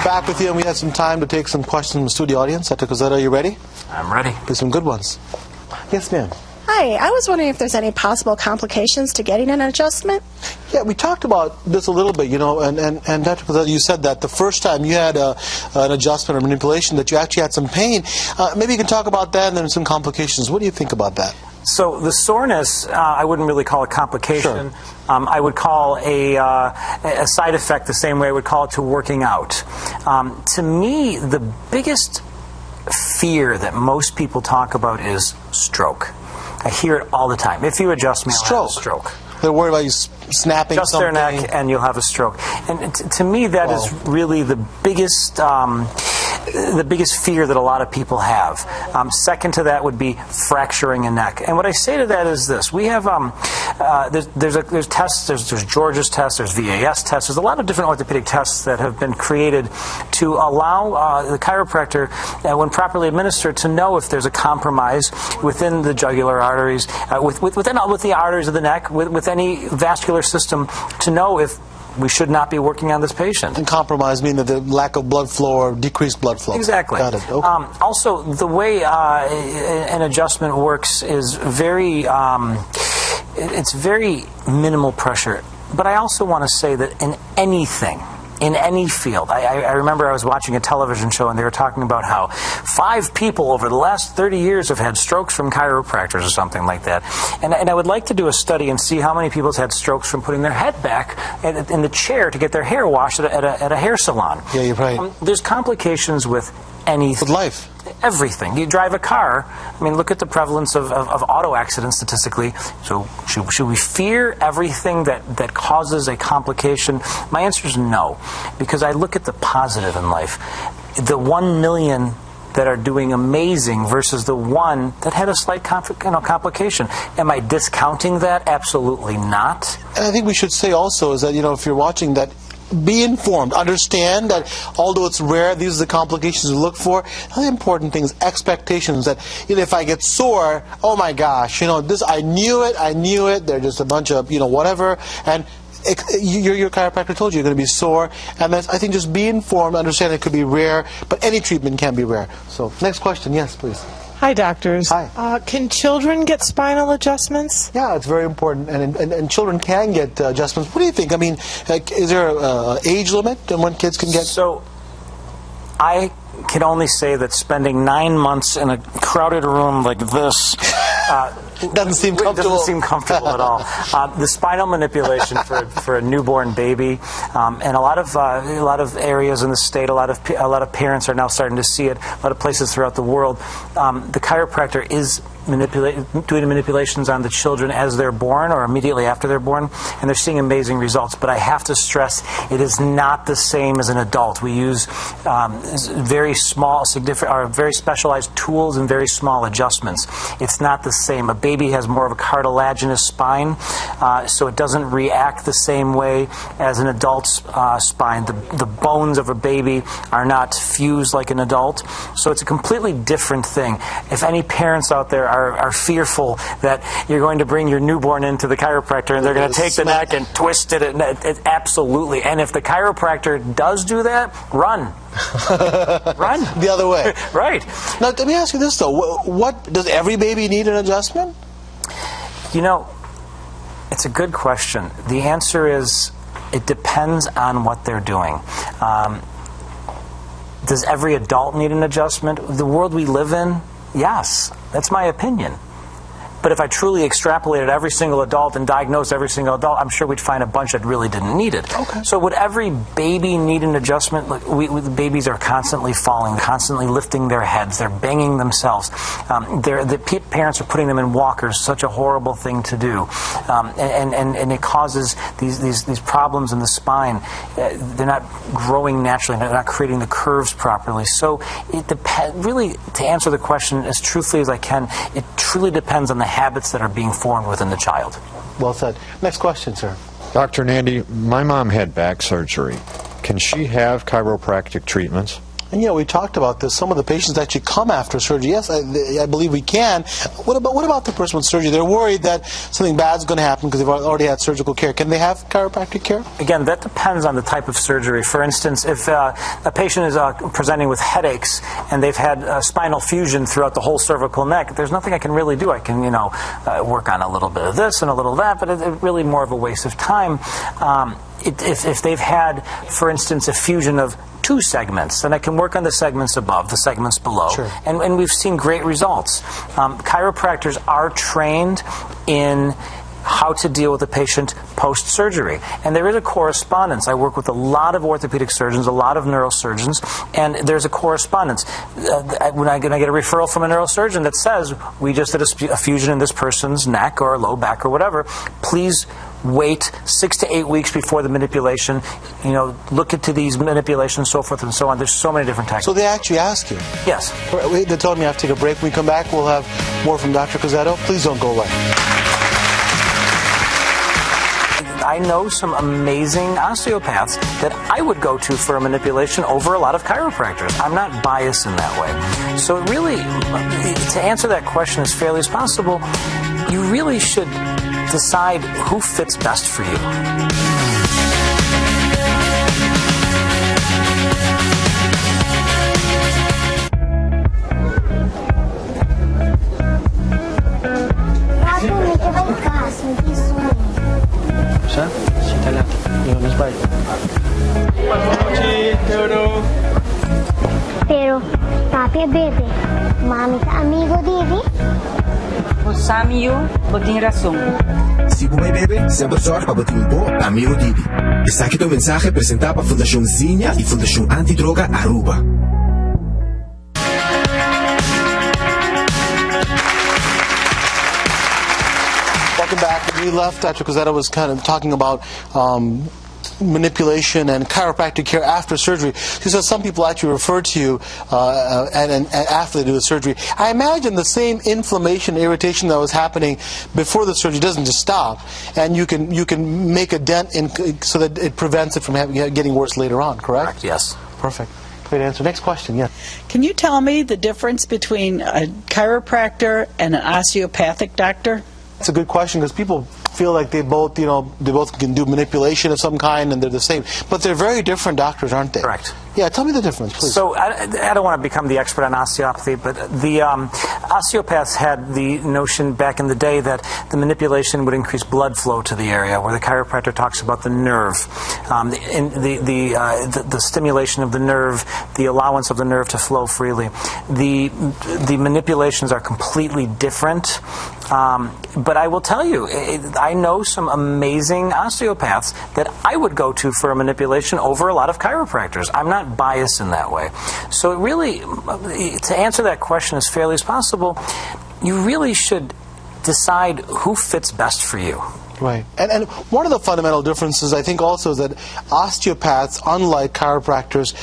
Back with you, and we have some time to take some questions from the studio audience. Dr. Cozetta, are you ready? I'm ready. There's some good ones. Yes, ma'am. Hi, I was wondering if there's any possible complications to getting an adjustment? Yeah, we talked about this a little bit, you know, and Dr. Cozetta, you said that the first time you had an adjustment or manipulation that you actually had some pain. Maybe you can talk about that and then some complications. What do you think about that? So the soreness, I wouldn't really call a complication. Sure. I would call a side effect the same way I would call it to working out. To me, the biggest fear that most people talk about is stroke. I hear it all the time. If you adjust me, I'll have a stroke. They're worried about you snapping Adjust something. their neck and you'll have a stroke. And to me, that is really the biggest fear that a lot of people have. Second to that would be fracturing a neck. And what I say to that is this: we have there's tests. There's George's test. There's VAS tests. There's a lot of different orthopedic tests that have been created to allow the chiropractor, when properly administered, to know if there's a compromise within the jugular arteries, with the arteries of the neck, with any vascular system, to know if we should not be working on this patient. And compromise meaning the lack of blood flow or decreased blood flow. Exactly. Got it. Okay. Also, the way an adjustment works is it's very minimal pressure. But I also want to say that in anything, in any field. I remember I was watching a television show and they were talking about how 5 people over the last 30 years have had strokes from chiropractors or something like that. And I would like to do a study and see how many people have had strokes from putting their head back in the chair to get their hair washed at a hair salon. Yeah, you're right. There's complications with anything. With life. Everything. You drive a car. I mean, look at the prevalence of auto accidents statistically. So should we fear everything that causes a complication? My answer is no, because I look at the positive in life. The 1 million that are doing amazing versus the one that had a slight complication. Am I discounting that? Absolutely not. And I think we should say also is that, if you're watching that, be informed. Understand that although it's rare, these are the complications to look for. Another important thing is expectations. That if I get sore, oh my gosh, this, I knew it. They're just a bunch of whatever. And your chiropractor told you you're going to be sore, and I think just be informed, understand it could be rare, but any treatment can be rare. So, next question, yes, please. Hi, doctors. Hi. Can children get spinal adjustments? Yeah, it's very important, and children can get adjustments. What do you think? I mean, is there an age limit on when kids can get? So, I can only say that spending 9 months in a crowded room like this doesn't seem comfortable. Doesn't seem comfortable at all. The spinal manipulation for a newborn baby, and a lot of areas in the state, a lot of parents are now starting to see it. A lot of places throughout the world, the chiropractor is doing manipulations on the children as they're born or immediately after they're born, and they're seeing amazing results. But I have to stress, it is not the same as an adult. We use very small, very specialized tools and very small adjustments. It's not the same. A baby has more of a cartilaginous spine, so it doesn't react the same way as an adult's spine. The bones of a baby are not fused like an adult, so it's a completely different thing. If any parents out there are fearful that you're going to bring your newborn into the chiropractor and they're going to take the neck and twist it, absolutely. And if the chiropractor does do that, run. Run. The other way. Right. Now, let me ask you this, though. What does every baby need an adjustment? It's a good question. The answer is it depends on what they're doing. Does every adult need an adjustment? The world we live in, yes. That's my opinion. But if I truly extrapolated every single adult and diagnosed every single adult, I'm sure we'd find a bunch that really didn't need it. Okay. So would every baby need an adjustment? The babies are constantly falling, constantly lifting their heads. They're banging themselves. The parents are putting them in walkers, such a horrible thing to do. And it causes these problems in the spine. They're not growing naturally. They're not creating the curves properly. So it depends. Really, to answer the question as truthfully as I can, it truly depends on the habits that are being formed within the child. Well said. Next question, sir. Dr. Nandy, my mom had back surgery. Can she have chiropractic treatments? And we talked about this. Some of the patients actually come after surgery. Yes, I believe we can. What about the person with surgery? They're worried that something bad's going to happen because they've already had surgical care. Can they have chiropractic care? Again, that depends on the type of surgery. For instance, if a patient is presenting with headaches and they've had spinal fusion throughout the whole cervical neck, there's nothing I can really do. I can, work on a little bit of this and a little of that, but it's really more of a waste of time. If they've had, for instance, a fusion of 2 segments, then I can work on the segments above, the segments below. Sure. And we've seen great results. Chiropractors are trained in how to deal with a patient post-surgery. And there is a correspondence. I work with a lot of orthopedic surgeons, a lot of neurosurgeons, and there's a correspondence. When I get a referral from a neurosurgeon that says, we just did a fusion in this person's neck or low back or whatever, please wait 6 to 8 weeks before the manipulation. Look into these manipulations, so forth and so on. There's so many different techniques. So they actually ask you? Yes. They told me I have to take a break. When we come back, we'll have more from Dr. Cozzetto. Please don't go away. I know some amazing osteopaths that I would go to for a manipulation over a lot of chiropractors. I'm not biased in that way. So really, to answer that question as fairly as possible, you really should decide who fits best for you. Pero papi bebe, mami tá amigo dele. O Samio botin razón. Si bumay bebe, sempre zorg para botin po, amigo Didi. Está aqui o mensaje presentado para a Fundação Zinha e Fundação Antidroga Aruba. welcome back. We left Dr. Cozetta was kind of talking about manipulation and chiropractic care after surgery. She says some people actually refer to you and after they do the surgery. I imagine the same inflammation, irritation that was happening before the surgery doesn't just stop, and you can make a dent in so that it prevents it from getting worse later on. Correct? Yes. Perfect. Great answer. Next question. Yes. Can you tell me the difference between a chiropractor and an osteopathic doctor? That's a good question because people feel like they both can do manipulation of some kind and they're the same, but they're very different doctors, aren't they? Correct. Yeah, tell me the difference, please. So I don't want to become the expert on osteopathy, but the osteopaths had the notion back in the day that the manipulation would increase blood flow to the area, where the chiropractor talks about the nerve, the stimulation of the nerve, the allowance of the nerve to flow freely. The manipulations are completely different. But I will tell you, I know some amazing osteopaths that I would go to for a manipulation over a lot of chiropractors. I'm not biased in that way. So it really, to answer that question as fairly as possible, you really should decide who fits best for you. Right. And one of the fundamental differences, I think, also is that osteopaths, unlike chiropractors,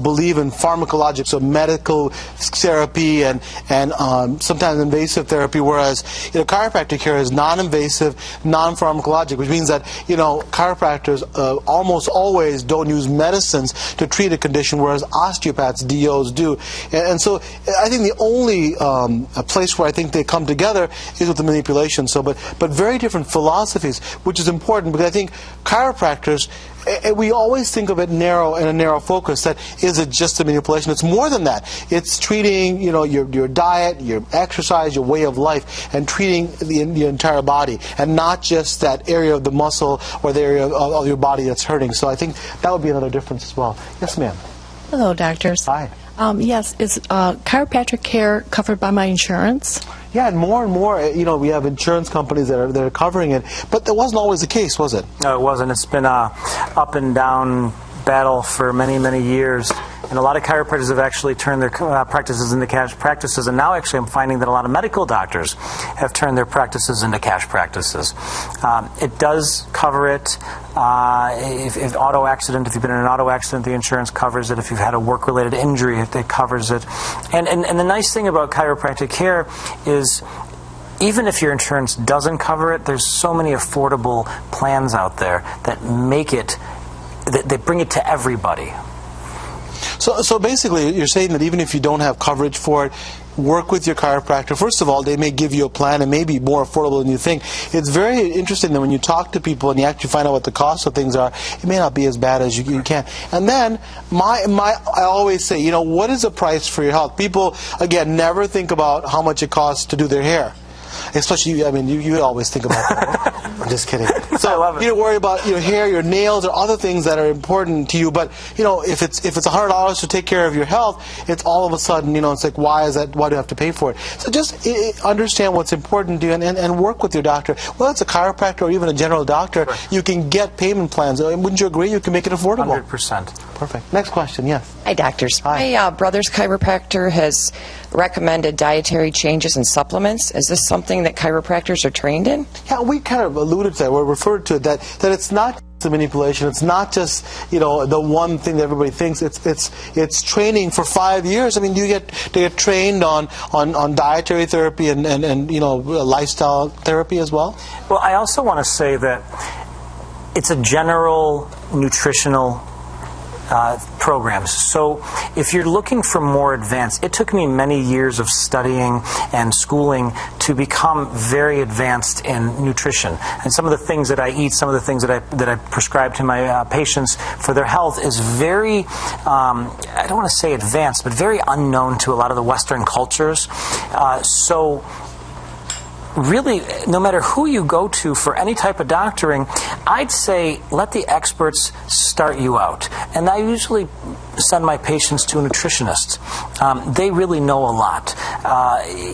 believe in pharmacologic, so medical therapy and sometimes invasive therapy, whereas chiropractic care is non-invasive, non-pharmacologic, which means that chiropractors almost always don't use medicines to treat a condition, whereas osteopaths, DOs, do. And so I think the only place where I think they come together is with the manipulation. So, but very different philosophies, which is important because I think chiropractors, we always think of it in a narrow focus. That is it just a manipulation? It's more than that. It's treating your diet, your exercise, your way of life, and treating the entire body, and not just that area of the muscle or the area of your body that's hurting. So I think that would be another difference as well. Yes, ma'am. Hello, doctors. Hi. Yes, is chiropractic care covered by my insurance? Yeah, and more, we have insurance companies that are covering it, but that wasn't always the case, was it? No, it wasn't. It's been a up and down battle for many, many years. And a lot of chiropractors have actually turned their practices into cash practices. And now actually I'm finding that a lot of medical doctors have turned their practices into cash practices. It does cover it. If auto accident, if you've been in an auto accident, the insurance covers it. If you've had a work-related injury, it covers it. And the nice thing about chiropractic care is even if your insurance doesn't cover it, there's so many affordable plans out there that make it, that bring it to everybody. So basically, you're saying that even if you don't have coverage for it, work with your chiropractor. First of all, they may give you a plan and may be more affordable than you think. It's very interesting that when you talk to people and you actually find out what the cost of things are, it may not be as bad as you can. And then, I always say, what is the price for your health? People, again, never think about how much it costs to do their hair. Especially, you always think about that. I'm just kidding. So you don't worry about your hair, your nails, or other things that are important to you. But if it's $100 to take care of your health, it's all of a sudden it's like why do you have to pay for it? So just understand what's important to you and work with your doctor. Whether it's a chiropractor or even a general doctor, you can get payment plans. Wouldn't you agree? You can make it affordable. 100%. Perfect. Next question. Yes. Hi, doctors. Hi. My brother's chiropractor has recommended dietary changes and supplements. Is this something that chiropractors are trained in? Yeah, we kind of alluded to that. We referred to it that it's not the manipulation. It's not just the one thing that everybody thinks. It's training for 5 years. You get trained on dietary therapy and lifestyle therapy as well. Well, I also want to say that it's a general nutritional programs. So if you're looking for more advanced, it took me many years of studying and schooling to become very advanced in nutrition. And some of the things that I eat, some of the things that I prescribe to my patients for their health is very, I don't want to say advanced, but very unknown to a lot of the Western cultures. So really, no matter who you go to for any type of doctoring, I'd say let the experts start you out. And I usually send my patients to a nutritionist. They really know a lot.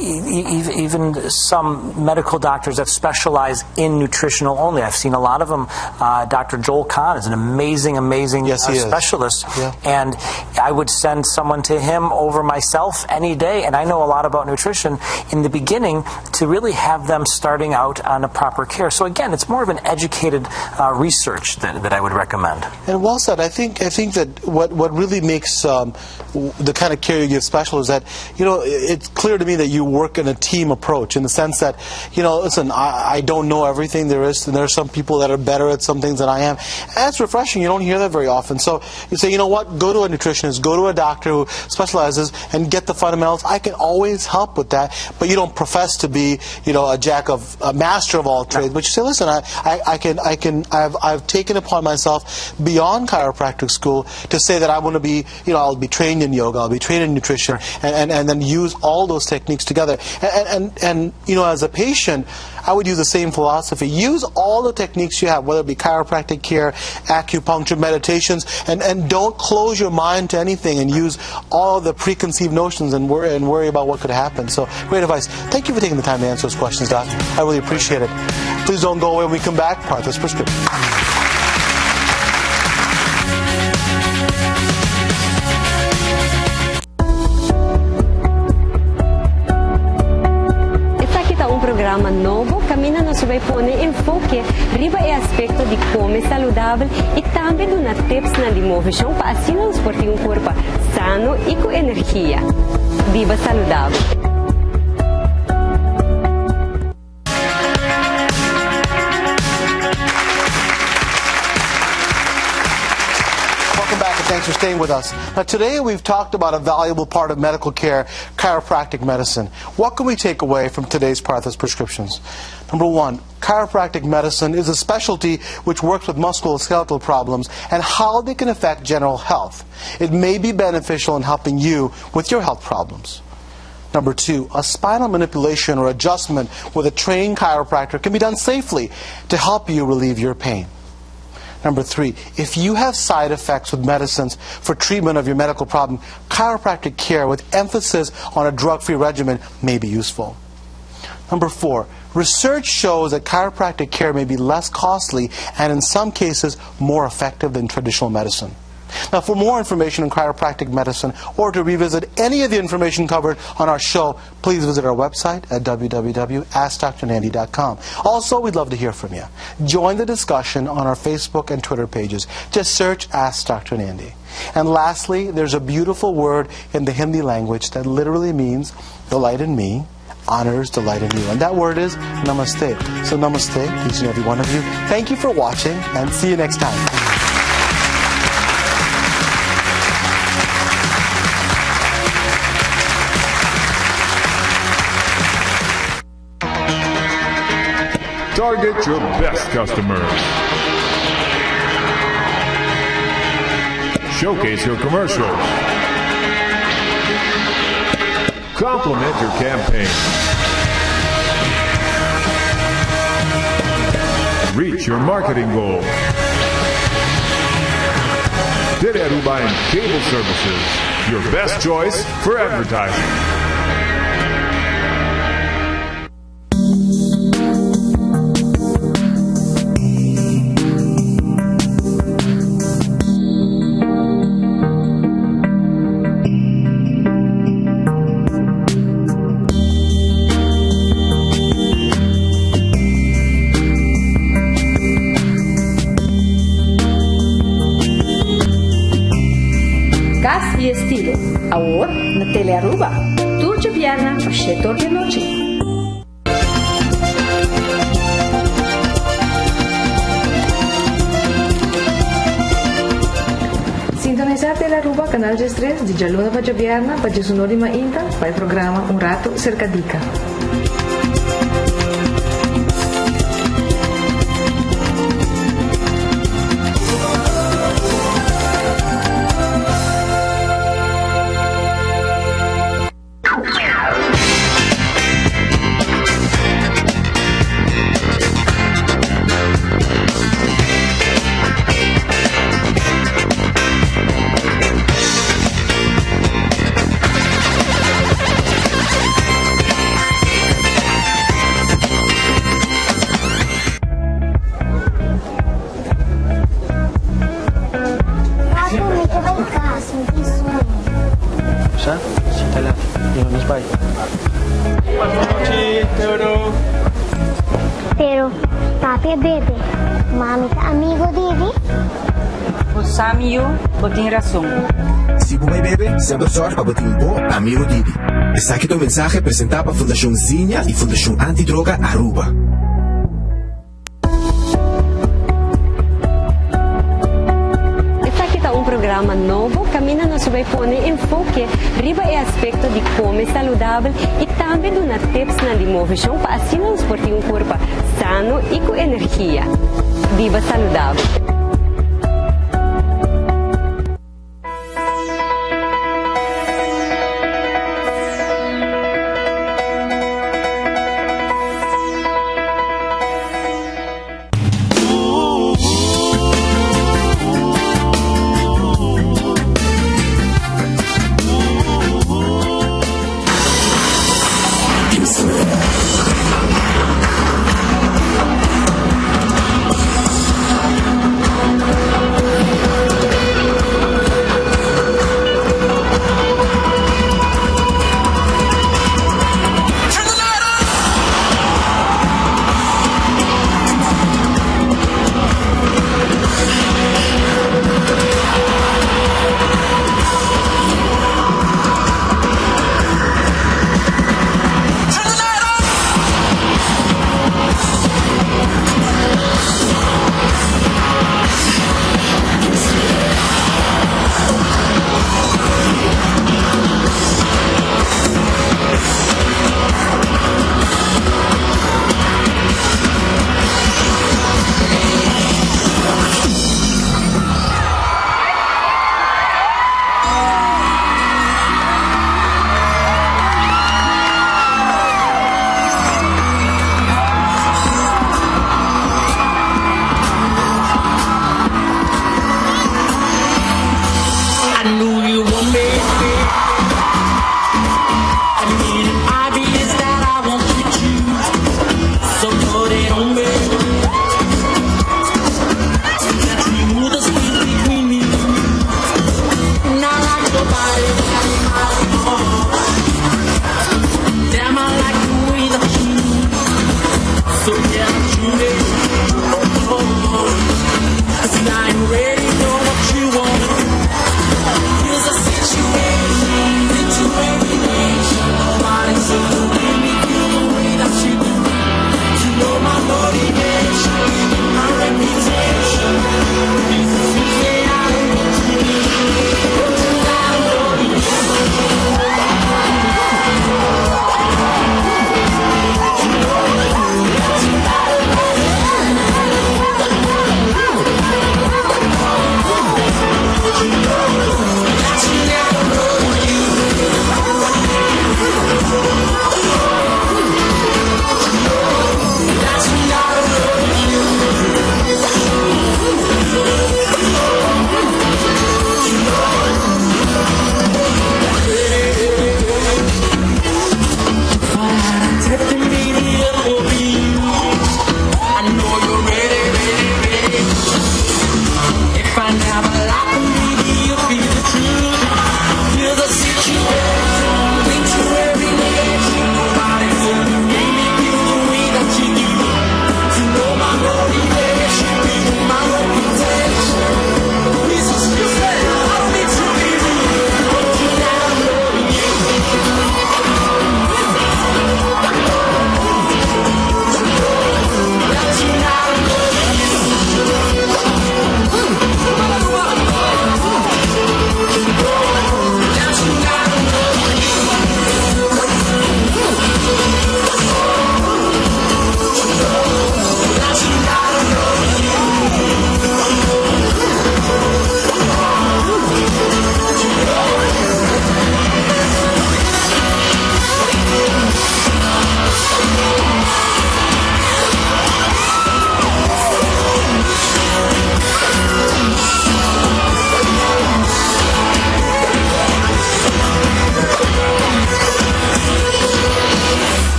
Even some medical doctors that specialize in nutritional only. I've seen a lot of them. Dr. Joel Kahn is an amazing yes, he specialist. Yeah. And I would send someone to him over myself any day, and I know a lot about nutrition in the beginning to really have them starting out on a proper care. So again, it's more of an educated research that I would recommend. And well said. I think that what really makes the kind of care you give special is that, it's clear to me that you work in a team approach, in the sense that, listen, I don't know everything there is, and there are some people that are better at some things than I am. And it's refreshing. You don't hear that very often. So you say, you know what, go to a nutritionist, go to a doctor who specializes and get the fundamentals. I can always help with that, but you don't profess to be, a master of all trades. But you say, listen, I've taken upon myself beyond chiropractic school to say that I want to be, I'll be trained in yoga, I'll be trained in nutrition, and then use all those techniques together. And as a patient, I would use the same philosophy. Use all the techniques you have, whether it be chiropractic care, acupuncture, meditations, and don't close your mind to anything, and use all the preconceived notions and worry about what could happen. So, great advice. Thank you for taking the time to answer those questions, Doc. I really appreciate it. Please don't go away when we come back. Partha's Prescription. Programa novo, Camina nos vai pôr enfoque riba é aspecto de como é saudável e também dá tips na movição para assim nos portar corpo sano e com energia. Viva saudável! Thanks for staying with us. Now, today we've talked about a valuable part of medical care, chiropractic medicine. What can we take away from today's Partha's Prescriptions? Number one, chiropractic medicine is a specialty which works with musculoskeletal problems and how they can affect general health. It may be beneficial in helping you with your health problems. Number two, a spinal manipulation or adjustment with a trained chiropractor can be done safely to help you relieve your pain. Number three, if you have side effects with medicines for treatment of your medical problem, chiropractic care with emphasis on a drug-free regimen may be useful. Number four, research shows that chiropractic care may be less costly and in some cases more effective than traditional medicine. Now, for more information on chiropractic medicine or to revisit any of the information covered on our show, please visit our website at www.askdrnandy.com. Also, we'd love to hear from you. Join the discussion on our Facebook and Twitter pages. Just search Ask Dr. Nandy. And lastly, there's a beautiful word in the Hindi language that literally means delight in me, honors delight in you. And that word is namaste. So namaste, each and every one of you. Thank you for watching, and see you next time. Target your best customers. Showcase your commercials. Complement your campaign. Reach your marketing goal. Aruba and Cable Services, your best choice for advertising. и estilo. Ahora, na Tele Aruba, turče vjerna pa še torke noči. Sintonizar Tele Aruba, canal G3, di Gialluna pa Gioviarna, pa Gessunori ma Inta, pa il programma Un Rato Cerca Dica. ¿ah? Nos bye. Pero papi é bebê, mami tá amigo dele. O Samio botin razón. Si bumay bebe, sempre sorte para bater bom amigo Didi. Essa aqui é o mensagem apresentado para a Fundação Zinha e Fundação Antidroga Aruba. Programa novo, Camina nos vai pôr enfoque riba é aspecto de comer saudável e também dar tips na limovição para assim nos portar corpo sano e com energia. Viva saudável!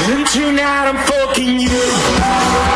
And tonight I'm fucking you.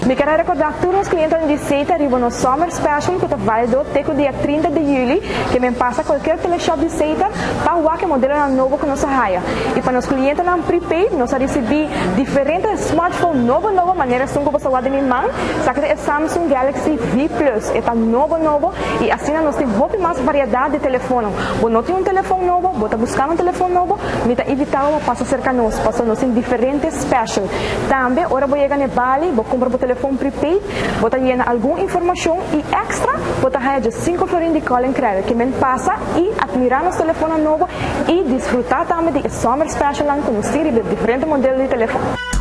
Me quero recordar todos os clientes de Seita arribam no Summer Special que está válido até o dia 30 de julho, que me passa qualquer teleshop de Seita para o que modelo novo que nós raia. E para os clientes na prepaid, nós recebemos diferentes smartphones novo maneiras que você pode me mandar. Sabe que é Samsung Galaxy V Plus, está novo e assim nós temos muito mais variedade de telefone. Você não tem um telefone novo, você está buscando um telefone novo, me está evitando para cerca nós, para nós em diferentes special. Também, ora vou chegar no Bali, vou comprar o telefone prepaid, vou estar dando alguma informação e extra, vou estar ganhando 5 florins de calling credit, que me passa e admirar nos telefones novos e desfrutar também de Summer Special, que nos tira de diferentes modelos de telefone.